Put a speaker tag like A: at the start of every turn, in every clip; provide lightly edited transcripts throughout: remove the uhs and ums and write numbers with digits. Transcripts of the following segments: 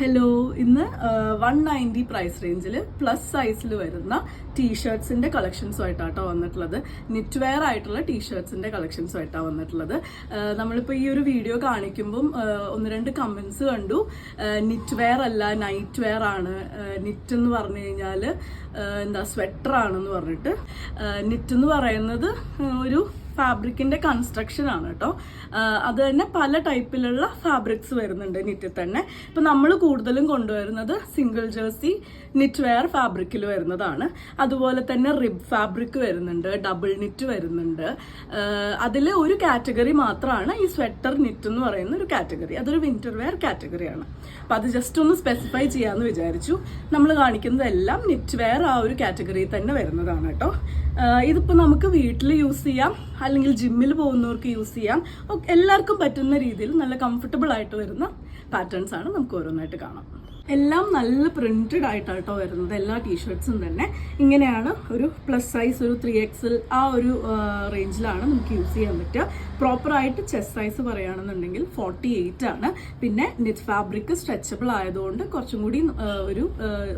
A: Hello, ഇന്ന് 190 price റേഞ്ചിൽ plus സൈസിൽ വരുന്ന ടീഷർട്സിന്റെ കളക്ഷൻസുമായിട്ടാട്ടോ വന്നിട്ടുള്ളത്. നിറ്റ് വെയർ ആയിട്ടുള്ള ടീഷർട്സിന്റെ കളക്ഷൻസുമായിട്ടാണ് വന്നിട്ടുള്ളത്. നമ്മളിപ്പോൾ ഈ ഒരു വീഡിയോ കാണിക്കുമ്പം ഒന്ന് രണ്ട് കമന്റ്സ് കണ്ടു. നിറ്റ് വെയർ അല്ല, നൈറ്റ് വെയർ ആണ്. നിറ്റ് എന്ന് പറഞ്ഞു കഴിഞ്ഞാൽ എന്താ സ്വെറ്റർ ആണെന്ന് പറഞ്ഞിട്ട്. നിറ്റ് എന്ന് പറയുന്നത് ഒരു ഫാബ്രിക്കിന്റെ കൺസ്ട്രക്ഷൻ ആണ് കേട്ടോ. അത് തന്നെ പല ടൈപ്പിലുള്ള ഫാബ്രിക്സ് വരുന്നുണ്ട് നിറ്റിൽ തന്നെ. ഇപ്പൊ നമ്മൾ കൂടുതലും കൊണ്ടുവരുന്നത് സിംഗിൾ ജേഴ്സി നിറ്റ് വെയർ ഫാബ്രിക്കിൽ വരുന്നതാണ്. അതുപോലെ തന്നെ റിബ് ഫാബ്രിക് വരുന്നുണ്ട്, ഡബിൾ നിറ്റ് വരുന്നുണ്ട്. അതിൽ ഒരു കാറ്റഗറി മാത്രമാണ് ഈ സ്വെറ്റർ നിറ്റ് എന്ന് പറയുന്ന ഒരു കാറ്റഗറി. അതൊരു വിന്റർ വെയർ കാറ്റഗറിയാണ്. അപ്പൊ അത് ജസ്റ്റ് ഒന്ന് സ്പെസിഫൈ ചെയ്യാന്ന് വിചാരിച്ചു. നമ്മൾ കാണിക്കുന്നതെല്ലാം നിറ്റ് വെയർ ആ ഒരു കാറ്റഗറിയിൽ തന്നെ വരുന്നതാണ് കേട്ടോ. ഇതിപ്പോൾ നമുക്ക് വീട്ടിൽ യൂസ് ചെയ്യാം, അല്ലെങ്കിൽ ജിമ്മിൽ പോകുന്നവർക്ക് യൂസ് ചെയ്യാം. എല്ലാവർക്കും പറ്റുന്ന രീതിയിൽ നല്ല കംഫർട്ടബിൾ ആയിട്ട് വരുന്ന പാറ്റേൺസ് ആണ്. നമുക്ക് ഓരോന്നായിട്ട് കാണാം. എല്ലാം നല്ല പ്രിന്റഡ് ആയിട്ടാട്ടോ വരുന്നത്. എല്ലാ ടീഷർട്ട്സും തന്നെ ഇങ്ങനെയാണ്. ഒരു പ്ലസ് സൈസ്, ഒരു 3XL ആ ഒരു റേഞ്ചിലാണ് നമുക്ക് യൂസ് ചെയ്യാൻ പറ്റുക. പ്രോപ്പറായിട്ട് ചെസ്റ്റ് സൈസ് പറയുകയാണെന്നുണ്ടെങ്കിൽ 48 ആണ്. പിന്നെ നിറ്റ് ഫാബ്രിക് സ്ട്രെച്ചബിൾ ആയതുകൊണ്ട് കുറച്ചും കൂടി ഒരു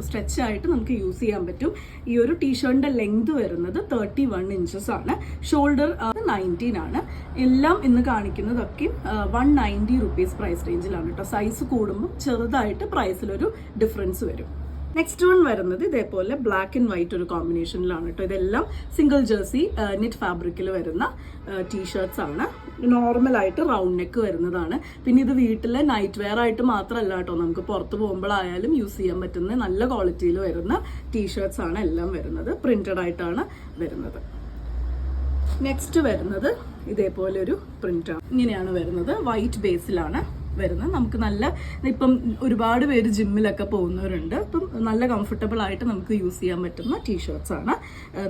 A: സ്ട്രെച്ച് ആയിട്ട് നമുക്ക് യൂസ് ചെയ്യാൻ പറ്റും. ഈ ഒരു ടീഷർട്ടിന്റെ ലെങ്ത് വരുന്നത് 31 ഇഞ്ചസ് ആണ്. ഷോൾഡർ 19 ആണ്. എല്ലാം ഇന്ന് കാണിക്കുന്നതൊക്കെ 190 റുപ്പീസ് പ്രൈസ് റേഞ്ചിലാണ് കേട്ടോ. സൈസ് കൂടുമ്പോൾ ചെറുതായിട്ട് പ്രൈസിലൊരു ഡിഫറൻസ് വരും. നെക്സ്റ്റ് വൺ വരുന്നത് ഇതേപോലെ ബ്ലാക്ക് ആൻഡ് വൈറ്റ് ഒരു കോമ്പിനേഷനിലാണ് കേട്ടോ. ഇതെല്ലാം സിംഗിൾ ജേഴ്സി നിറ്റ് ഫാബ്രിക്കിൽ വരുന്ന ടീഷർട്ട്സ് ആണ്. നോർമൽ ആയിട്ട് റൗണ്ട് നെക്ക് വരുന്നതാണ്. പിന്നെ ഇത് വീട്ടിലെ നൈറ്റ് വെയർ ആയിട്ട് മാത്രമല്ല കേട്ടോ, നമുക്ക് പുറത്ത് പോകുമ്പോഴായാലും യൂസ് ചെയ്യാൻ പറ്റുന്ന നല്ല ക്വാളിറ്റിയിൽ വരുന്ന ടീഷർട്ട്സ് ആണ് എല്ലാം വരുന്നത്. പ്രിന്റഡ് ആയിട്ടാണ് വരുന്നത്. നെക്സ്റ്റ് വരുന്നത് ഇതേപോലെ ഒരു പ്രിന്റാണ്. ഇങ്ങനെയാണ് വരുന്നത്. വൈറ്റ് ബേസിലാണ് വരുന്നത്. നമുക്ക് നല്ല, ഇപ്പം ഒരുപാട് പേര് ജിമ്മിലൊക്കെ പോകുന്നവരുണ്ട്. അപ്പം നല്ല കംഫർട്ടബിൾ ആയിട്ട് നമുക്ക് യൂസ് ചെയ്യാൻ പറ്റുന്ന ടീഷർട്ട്സ് ആണ്.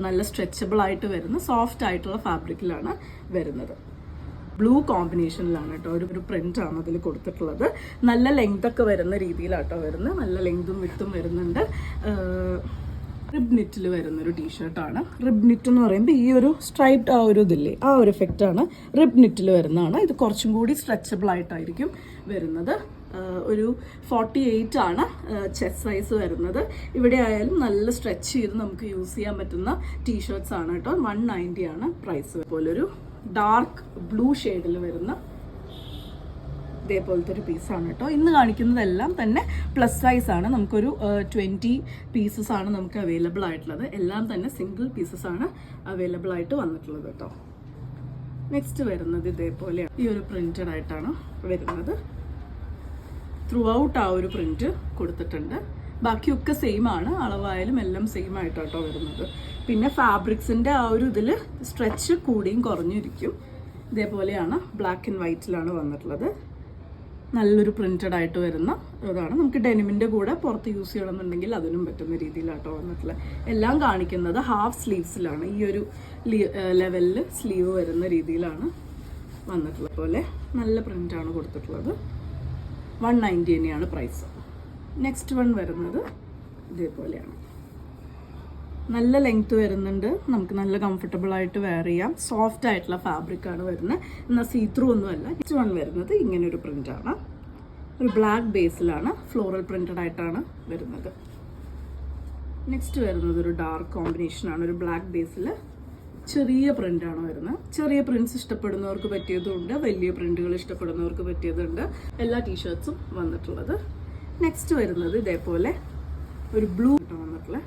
A: നല്ല സ്ട്രെച്ചബിൾ ആയിട്ട് വരുന്ന സോഫ്റ്റ് ആയിട്ടുള്ള ഫാബ്രിക്കിലാണ് വരുന്നത്. ബ്ലൂ കോമ്പിനേഷനിലാണ് കേട്ടോ. ഒരു പ്രിന്റ് ആണ് അതിൽ കൊടുത്തിട്ടുള്ളത്. നല്ല ലെങ്ത് ഒക്കെ വരുന്ന രീതിയിലാട്ടോ വരുന്നത്. നല്ല ലെങ്തും വിട്ടും വരുന്നുണ്ട്. റിബ് നിറ്റിൽ വരുന്നൊരു ടീഷർട്ടാണ്. റിബ് നിറ്റ് എന്ന് പറയുമ്പോൾ ഈ ഒരു സ്ട്രൈപ്ഡ് ആ ഒരു ഇതില്ലേ, ആ ഒരു എഫക്റ്റ് ആണ് റിബ് നിറ്റിൽ വരുന്നതാണ്. ഇത് കുറച്ചും കൂടി സ്ട്രെച്ചബിൾ ആയിട്ടായിരിക്കും വരുന്നത്. ഒരു 48 ആണ് ചെസ്റ്റ് സൈസ് വരുന്നത്. ഇവിടെ ആയാലും നല്ല സ്ട്രെച്ച് ചെയ്ത് നമുക്ക് യൂസ് ചെയ്യാൻ പറ്റുന്ന ടീഷർട്ട്സ് ആണ് കേട്ടോ. 190 ആണ് പ്രൈസ്. പോലൊരു ഡാർക്ക് ബ്ലൂ ഷെയ്ഡിൽ വരുന്ന ഇതേപോലത്തെ ഒരു പീസാണ് കേട്ടോ. ഇന്ന് കാണിക്കുന്നതെല്ലാം തന്നെ പ്ലസ് സൈസ് ആണ്. നമുക്കൊരു 20 പീസസ് ആണ് നമുക്ക് അവൈലബിൾ ആയിട്ടുള്ളത്. എല്ലാം തന്നെ സിംഗിൾ പീസസ് ആണ് അവൈലബിൾ ആയിട്ട് വന്നിട്ടുള്ളത് കേട്ടോ. നെക്സ്റ്റ് വരുന്നത് ഇതേപോലെയാണ്. ഈ ഒരു പ്രിന്റഡ് ആയിട്ടാണ് വരുന്നത്. ത്രൂ ഔട്ട് ആ ഒരു പ്രിന്റ് കൊടുത്തിട്ടുണ്ട്. ബാക്കിയൊക്കെ സെയിം ആണ്. അളവായാലും എല്ലാം സെയിം ആയിട്ടാട്ടോ വരുന്നത്. പിന്നെ ഫാബ്രിക്സിന്റെ ആ ഒരു ഇതിൽ സ്ട്രെച്ച് കൂടിയും കുറഞ്ഞിരിക്കും. ഇതേപോലെയാണ് ബ്ലാക്ക് ആൻഡ് വൈറ്റിലാണ് വന്നിട്ടുള്ളത്. നല്ലൊരു പ്രിന്റഡ് ആയിട്ട് വരുന്ന ഇതാണ്. നമുക്ക് ഡെനിമിന്റെ കൂടെ പുറത്ത് യൂസ് ചെയ്യണമെന്നുണ്ടെങ്കിൽ അതിനും പറ്റുന്ന രീതിയിലാട്ടോ വന്നിട്ടുള്ളത്. എല്ലാം കാണിക്കുന്നത് ഹാഫ് സ്ലീവ്സിലാണ്. ഈ ഒരു ലെവലിൽ സ്ലീവ് വരുന്ന രീതിയിലാണ് വന്നിട്ടുള്ളത്. പോലെ നല്ല പ്രിന്റാണ് കൊടുത്തിട്ടുള്ളത്. 190 തന്നെയാണ് പ്രൈസ്. നെക്സ്റ്റ് വൺ വരുന്നത് ഇതേപോലെയാണ്. നല്ല ലെങ്ത് വരുന്നുണ്ട്. നമുക്ക് നല്ല കംഫർട്ടബിൾ ആയിട്ട് വെയർ ചെയ്യാം. സോഫ്റ്റ് ആയിട്ടുള്ള ഫാബ്രിക് ആണ് വരുന്നത്. എന്നാൽ സീ ത്രൂ ഒന്നുമല്ല. നെക്സ്റ്റ് വൺ വരുന്നത് ഇങ്ങനെ ഒരു പ്രിന്റ് ആണ്. ഒരു ബ്ലാക്ക് ബേസിലാണ് ഫ്ലോറൽ പ്രിന്റഡ് ആയിട്ടാണ് വരുന്നത്. നെക്സ്റ്റ് വരുന്നത് ഒരു ഡാർക്ക് കോമ്പിനേഷൻ ആണ്. ഒരു ബ്ലാക്ക് ബേസിൽ ചെറിയ പ്രിന്റ് ആണ് വരുന്നത്. ചെറിയ പ്രിന്റ്സ് ഇഷ്ടപ്പെടുന്നവർക്ക് പറ്റിയതുണ്ട്, വലിയ പ്രിന്റുകൾ ഇഷ്ടപ്പെടുന്നവർക്ക് പറ്റിയതുണ്ട്. എല്ലാ ടീഷർട്ട്സും വന്നിട്ടുള്ളത്. നെക്സ്റ്റ് വരുന്നത് ഇതേപോലെ ഒരു ബ്ലൂ വന്നിട്ടുള്ള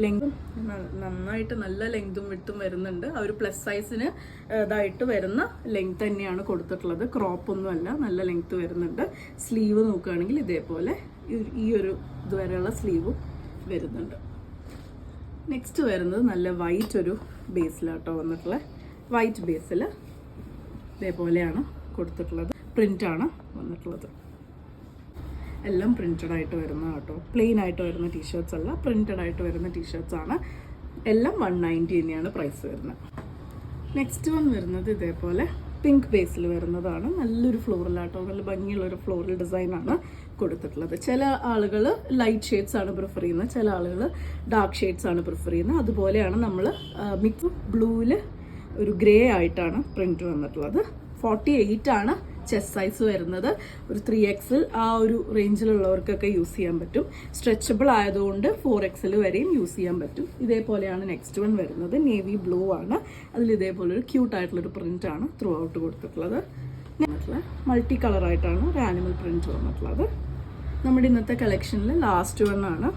A: ലെങ്തും നന്നായിട്ട് നല്ല ലെങ്തും വിട്ടും വരുന്നുണ്ട്. ആ ഒരു പ്ലസ് സൈസിന് ഇതായിട്ട് വരുന്ന ലെങ്ത് തന്നെയാണ് കൊടുത്തിട്ടുള്ളത്. ക്രോപ്പ് ഒന്നുമല്ല, നല്ല ലെങ്ത് വരുന്നുണ്ട്. സ്ലീവ് നോക്കുകയാണെങ്കിൽ ഇതേപോലെ ഈ ഒരു ഇതുവരെയുള്ള സ്ലീവും വരുന്നുണ്ട്. നെക്സ്റ്റ് വരുന്നത് നല്ല വൈറ്റ് ഒരു ബേസിലാട്ടോ വന്നിട്ടുള്ള. വൈറ്റ് ബേസിൽ ഇതേപോലെയാണ് കൊടുത്തിട്ടുള്ളത്. പ്രിന്റാണ് വന്നിട്ടുള്ളത്. എല്ലാം പ്രിന്റഡ് ആയിട്ട് വരുന്ന കേട്ടോ. പ്ലെയിൻ ആയിട്ട് വരുന്ന ടീഷർട്ട്സ് അല്ല, പ്രിന്റഡ് ആയിട്ട് വരുന്ന ടീഷർട്ട്സ് ആണ്. എല്ലാം 190 തന്നെയാണ് പ്രൈസ് വരുന്നത്. നെക്സ്റ്റ് വൺ വരുന്നത് ഇതേപോലെ പിങ്ക് ബേസിൽ വരുന്നതാണ്. നല്ലൊരു ഫ്ലോറലാട്ടോ, നല്ല ഭംഗിയുള്ളൊരു ഫ്ലോറൽ ഡിസൈനാണ് കൊടുത്തിട്ടുള്ളത്. ചില ആളുകൾ ലൈറ്റ് ഷെയ്ഡ്സ് ആണ് പ്രിഫർ ചെയ്യുന്നത്, ചില ആളുകൾ ഡാർക്ക് ഷെയ്ഡ്സ് ആണ് പ്രിഫർ ചെയ്യുന്നത്. അതുപോലെയാണ് നമ്മൾ മിക്സ് ബ്ലൂവിൽ ഒരു ഗ്രേ ആയിട്ടാണ് പ്രിന്റ് വന്നിട്ടുള്ളത്. 48 ആണ് ചെസ്റ്റ് സൈസ് വരുന്നത് ഒരു 3XL ആ ഒരു റേഞ്ചിലുള്ളവർക്കൊക്കെ യൂസ് ചെയ്യാൻ പറ്റും. സ്ട്രെച്ചബിൾ ആയതുകൊണ്ട് 4XL വരെയും യൂസ് ചെയ്യാൻ പറ്റും. ഇതേപോലെയാണ് നെക്സ്റ്റ് വൺ വരുന്നത്. നേവി ബ്ലൂ ആണ്. അതിൽ ഇതേപോലെ ഒരു ക്യൂട്ടായിട്ടുള്ളൊരു പ്രിന്റ് ആണ് ത്രൂ ഔട്ട് കൊടുത്തിട്ടുള്ളത്. മൾട്ടി കളറായിട്ടാണ് ഒരു ആനിമൽ പ്രിന്റ് വന്നിട്ടുള്ളത്. നമ്മുടെ ഇന്നത്തെ കളക്ഷനിൽ ലാസ്റ്റ് വൺ ആണ്.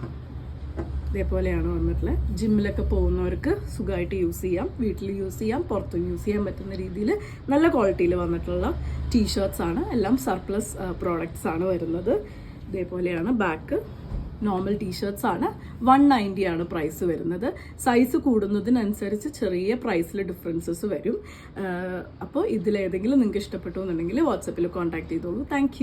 A: ഇതേപോലെയാണ് വന്നിട്ടുള്ളത്. ജിമ്മിലൊക്കെ പോകുന്നവർക്ക് സുഖമായിട്ട് യൂസ് ചെയ്യാം, വീട്ടിൽ യൂസ് ചെയ്യാം, പുറത്തും യൂസ് ചെയ്യാൻ പറ്റുന്ന രീതിയിൽ നല്ല ക്വാളിറ്റിയിൽ വന്നിട്ടുള്ള ടീഷർട്ട്സ് ആണ്. എല്ലാം സർപ്ലസ് പ്രോഡക്ട്സ് ആണ് വരുന്നത്. ഇതേപോലെയാണ് ബാക്ക്. നോർമൽ ടീഷർട്ട്സ് ആണ്. 190 ആണ് പ്രൈസ് വരുന്നത്. സൈസ് കൂടുന്നതിനനുസരിച്ച് ചെറിയ പ്രൈസിൽ ഡിഫറൻസസ് വരും. അപ്പോൾ ഇതിലേതെങ്കിലും നിങ്ങൾക്ക് ഇഷ്ടപ്പെട്ടു എന്നുണ്ടെങ്കിൽ വാട്സപ്പിൽ കോൺടാക്ട് ചെയ്തോളൂ. താങ്ക്